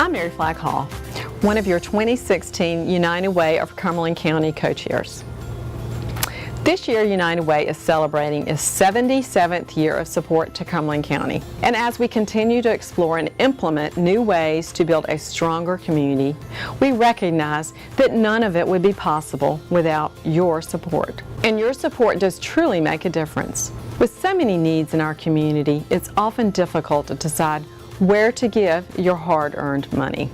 I'm Mary Flagg Hall, one of your 2016 United Way of Cumberland County co-chairs. This year, United Way is celebrating its 77th year of support to Cumberland County. And as we continue to explore and implement new ways to build a stronger community, we recognize that none of it would be possible without your support. And your support does truly make a difference. With so many needs in our community, it's often difficult to decide where to give your hard-earned money.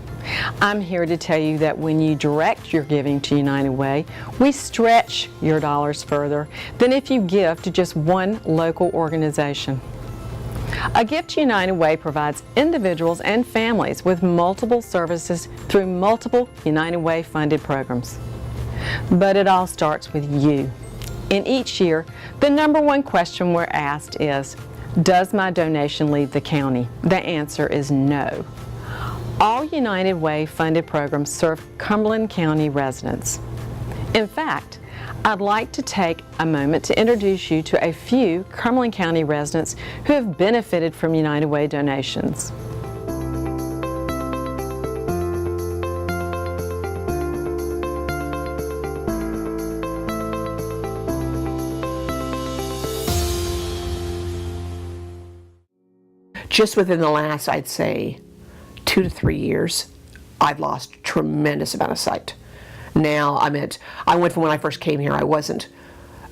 I'm here to tell you that when you direct your giving to United Way, we stretch your dollars further than if you give to just one local organization. A gift to United Way provides individuals and families with multiple services through multiple United Way funded programs. But it all starts with you. In each year, the number one question we're asked is, does my donation leave the county? The answer is no. All United Way funded programs serve Cumberland County residents. In fact, I'd like to take a moment to introduce you to a few Cumberland County residents who have benefited from United Way donations. Just within the last, I'd say, 2 to 3 years, I've lost a tremendous amount of sight. Now I went from when I first came here, I was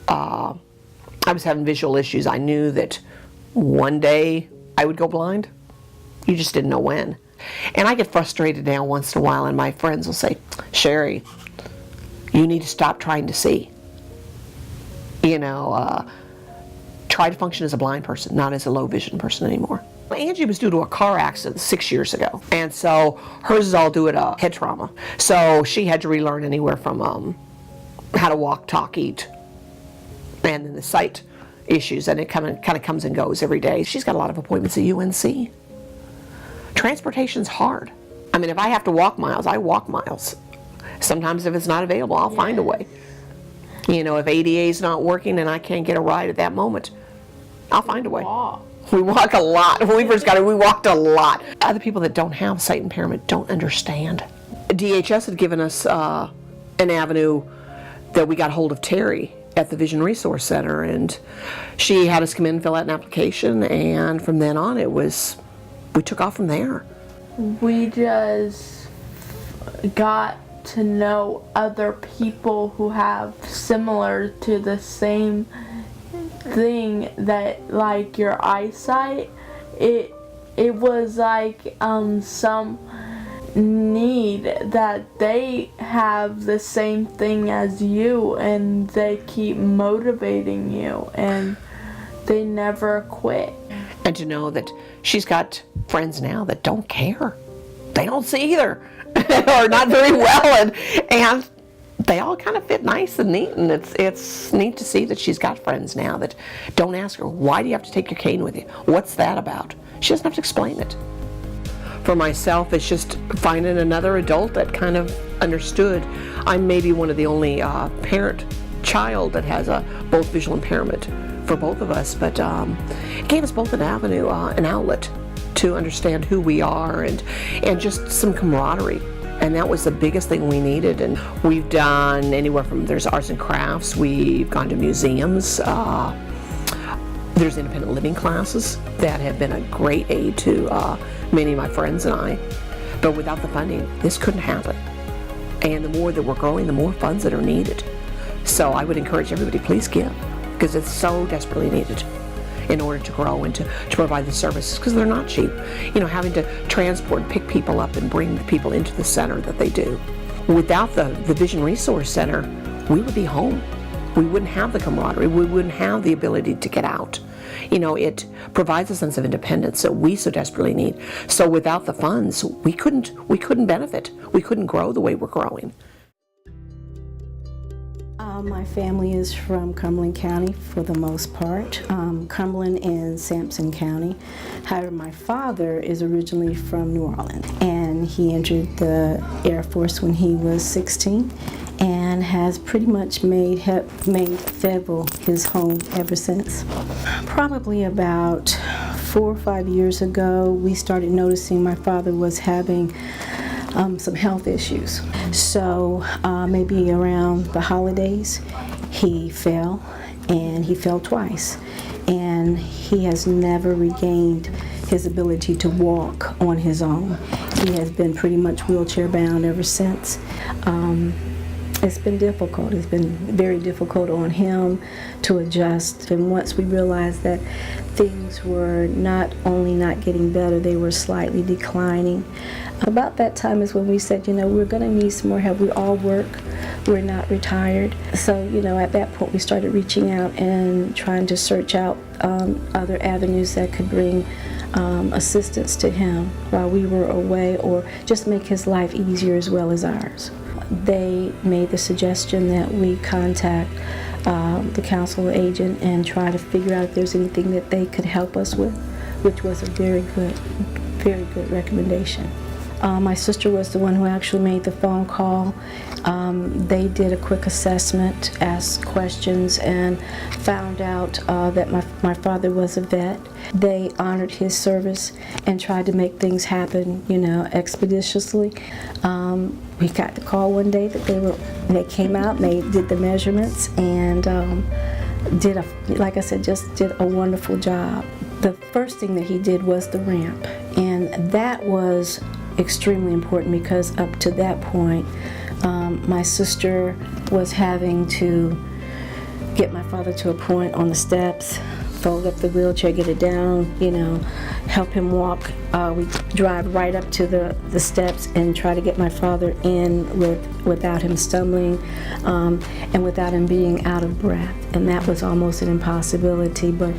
having visual issues. I knew that one day I would go blind. You just didn't know when. And I get frustrated now once in a while, and my friends will say, Sherry, you need to stop trying to see. You know, try to function as a blind person, not as a low vision person anymore. Angie was due to a car accident 6 years ago, and so hers is all due to head trauma. So she had to relearn anywhere from how to walk, talk, eat, and then the sight issues, and it kind of comes and goes every day. She's got a lot of appointments at UNC. Transportation's hard. I mean, if I have to walk miles, I walk miles. Sometimes if it's not available, I'll find a way. You know, if ADA's not working and I can't get a ride at that moment, I'll find a way. We walk a lot. When we first got here, we walked a lot. Other people that don't have sight impairment don't understand. DHS had given us an avenue that we got hold of Terry at the Vision Resource Center, and she had us come in and fill out an application, and from then on we took off from there. We just got to know other people who have similar to the same thing, that like your eyesight, it was like some need that they have the same thing as you, and they keep motivating you and they never quit. And to know that she's got friends now that don't care. They don't see either or not very well, and they all kind of fit nice and neat, and it's neat to see that she's got friends now that don't ask her, why do you have to take your cane with you? What's that about? She doesn't have to explain it. For myself, it's just finding another adult that kind of understood. I'm maybe one of the only parent-child that has both visual impairment for both of us, but it gave us both an avenue, an outlet to understand who we are, and just some camaraderie. And that was the biggest thing we needed. And we've done anywhere from, there's arts and crafts, we've gone to museums, there's independent living classes that have been a great aid to many of my friends and I. But without the funding, this couldn't happen. And the more that we're growing, the more funds that are needed. So I would encourage everybody, please give, because it's so desperately needed in order to grow and to provide the services, because they're not cheap. You know, having to transport and pick people up and bring the people into the center that they do. Without the Vision Resource Center, we would be home. We wouldn't have the camaraderie. We wouldn't have the ability to get out. You know, it provides a sense of independence that we so desperately need. So without the funds, we couldn't benefit. We couldn't grow the way we're growing. My family is from Cumberland County for the most part, Cumberland and Sampson County. However, my father is originally from New Orleans, and he entered the Air Force when he was 16 and has pretty much made Fayetteville his home ever since. Probably about 4 or 5 years ago, we started noticing my father was having some health issues. So maybe around the holidays, he fell, and he fell twice. And he has never regained his ability to walk on his own. He has been pretty much wheelchair bound ever since. It's been difficult. It's been very difficult on him to adjust. And once we realized that things were not only not getting better, they were slightly declining. About that time is when we said, we're going to need some more help. We all work. We're not retired. So, at that point we started reaching out and trying to search out other avenues that could bring assistance to him while we were away, or just make his life easier as well as ours. They made the suggestion that we contact the council agent and try to figure out if there's anything that they could help us with, which was a very good recommendation. My sister was the one who actually made the phone call. They did a quick assessment, asked questions, and found out that my father was a vet. They honored his service and tried to make things happen, expeditiously. We got the call one day that they came out and they did the measurements and like I said, just did a wonderful job. The first thing that he did was the ramp, and that was extremely important because up to that point, my sister was having to get my father to a point on the steps, fold up the wheelchair, get it down, help him walk. We drive right up to the steps and try to get my father in without him stumbling and without him being out of breath. And that was almost an impossibility, but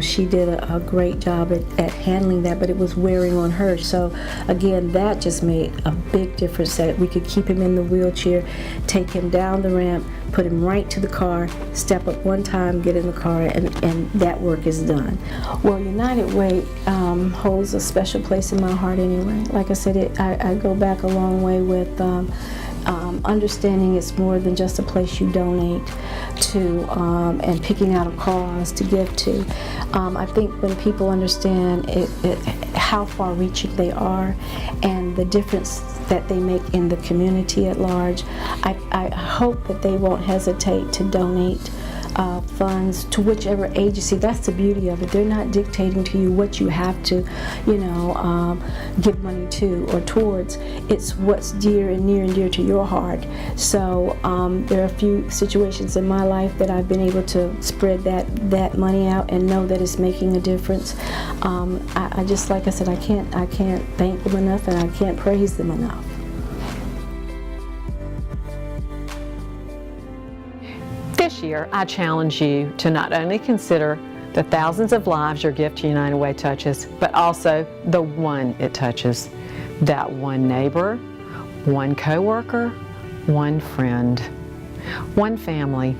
she did a great job at handling that, but it was wearing on her. So again, that just made a big difference, that we could keep him in the wheelchair, take him down the ramp, put him right to the car, step up one time, get in the car, and that work is done. Well, United Way holds a special place in my heart anyway. Like I said, I go back a long way with understanding it's more than just a place you donate to and picking out a cause to give to. I think when people understand how far-reaching they are and the difference that they make in the community at large, I hope that they won't hesitate to donate funds to whichever agency. That's the beauty of it. They're not dictating to you what you have to, give money to or towards. It's what's near and dear to your heart. So there are a few situations in my life that I've been able to spread that money out and know that it's making a difference. I just, like I said, I can't thank them enough, and I can't praise them enough. This year, I challenge you to not only consider the thousands of lives your gift to United Way touches, but also the one it touches. That one neighbor, one coworker, one friend, one family.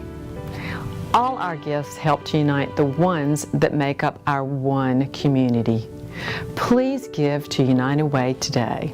All our gifts help to unite the ones that make up our one community. Please give to United Way today.